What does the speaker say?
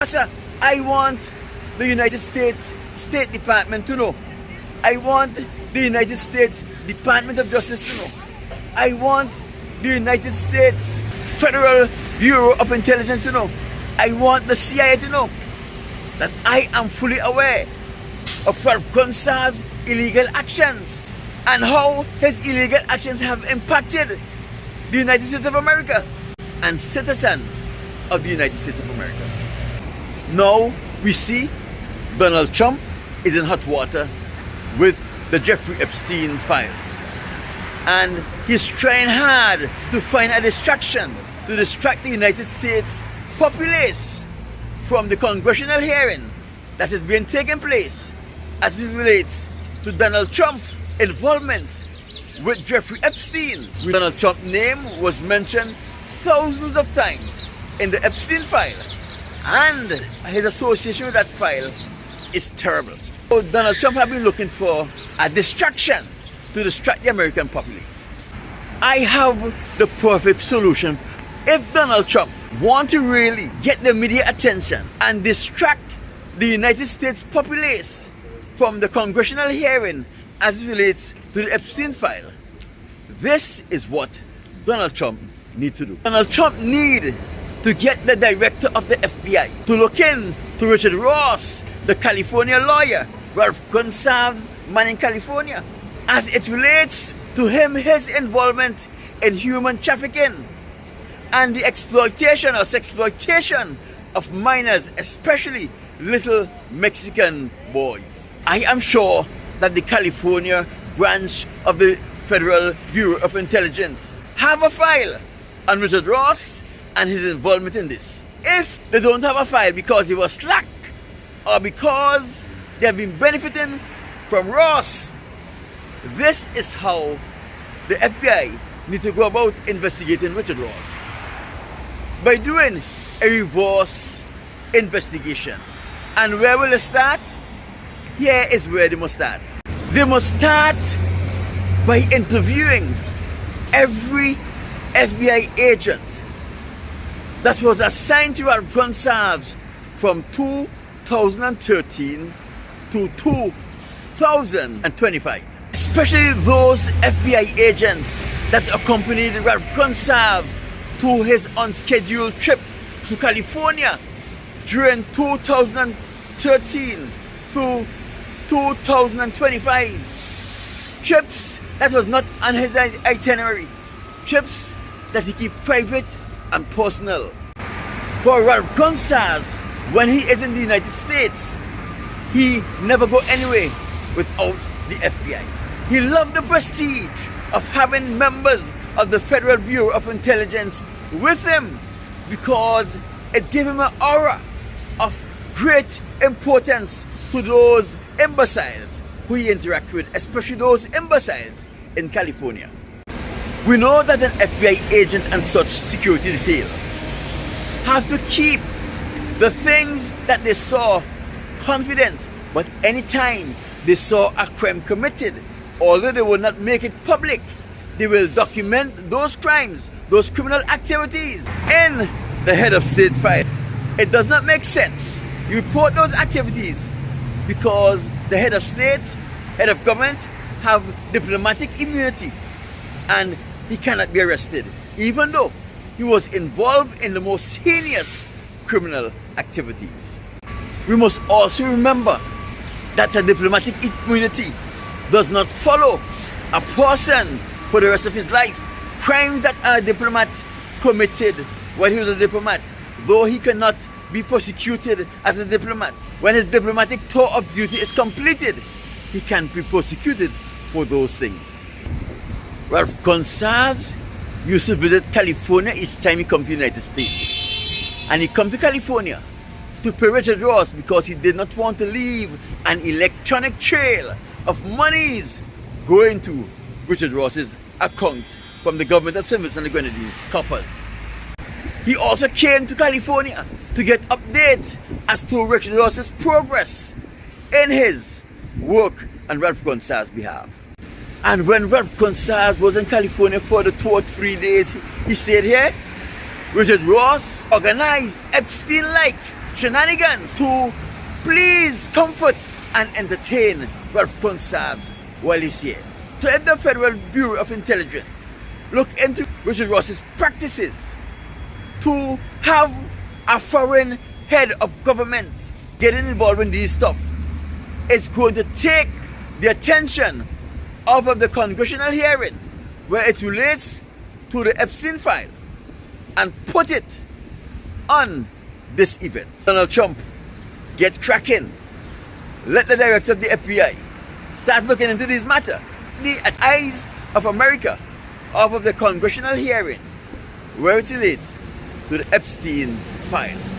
NASA. I want the United States State Department to know. I want the United States Department of Justice to know. I want the United States Federal Bureau of Intelligence to know. I want the CIA to know that I am fully aware of Ralph Gonsalves' illegal actions and how his illegal actions have impacted the United States of America and citizens of the United States of America. Now we see Donald Trump is in hot water with the Jeffrey Epstein files. And he's trying hard to find a distraction to distract the United States populace from the congressional hearing that is being taken place as it relates to Donald Trump's involvement with Jeffrey Epstein. Donald Trump's name was mentioned thousands of times in the Epstein file, and his association with that file is terrible. So Donald Trump has been looking for a distraction to distract the American populace. I have the perfect solution. If Donald Trump wants to really get the media attention and distract the United States populace from the congressional hearing as it relates to the Epstein file, this is what Donald Trump needs to do. Donald Trump needs to get the director of the FBI to look into Richard Ross, the California lawyer, Ralph Gonsalves, man in California, as it relates to his involvement in human trafficking and the exploitation or sexploitation of minors, especially little Mexican boys. I am sure that the California branch of the Federal Bureau of Intelligence have a file on Richard Ross and his involvement in this. If they don't have a file because he was slack or because they have been benefiting from Ross, this is how the FBI need to go about investigating Richard Ross. By doing a reverse investigation. And where will they start? Here is where they must start. They must start by interviewing every FBI agent that was assigned to Ralph Gonsalves from 2013 to 2025. Especially those FBI agents that accompanied Ralph Gonsalves to his unscheduled trip to California during 2013 through 2025. Trips that was not on his itinerary. Trips that he keep private and personal. For Ralph Gonsalves, when he is in the United States, he never go anywhere without the FBI. He loved the prestige of having members of the Federal Bureau of Intelligence with him because it gave him an aura of great importance to those imbeciles who he interacts with, especially those imbeciles in California. We know that an FBI agent and such security detail have to keep the things that they saw confident, but anytime they saw a crime committed, although they will not make it public, they will document those crimes, those criminal activities in the head of state file. It does not make sense. You report those activities because the head of state, head of government have diplomatic immunity and he cannot be arrested, even though he was involved in the most heinous criminal activities. We must also remember that the diplomatic immunity does not follow a person for the rest of his life. Crimes that a diplomat committed when he was a diplomat, though he cannot be prosecuted as a diplomat, when his diplomatic tour of duty is completed, he can be prosecuted for those things. Ralph Gonsalves used to visit California each time he come to the United States. And he come to California to pay Richard Ross because he did not want to leave an electronic trail of monies going to Richard Ross's account from the government of St. Vincent and the Grenadines coffers. He also came to California to get updates as to Richard Ross's progress in his work on Ralph Gonsalves' behalf. And when Ralph Gonsalves was in California for the 2 or 3 days he stayed here, Richard Ross organized Epstein-like shenanigans to please comfort and entertain Ralph Gonsalves while he's here. To let the Federal Bureau of Intelligence look into Richard Ross's practices to have a foreign head of government getting involved in these stuff is going to take the attention off of the congressional hearing where it relates to the Epstein file and put it on this event. Donald Trump, get cracking. Let the director of the FBI start looking into this matter. The eyes of America off of the congressional hearing where it relates to the Epstein file.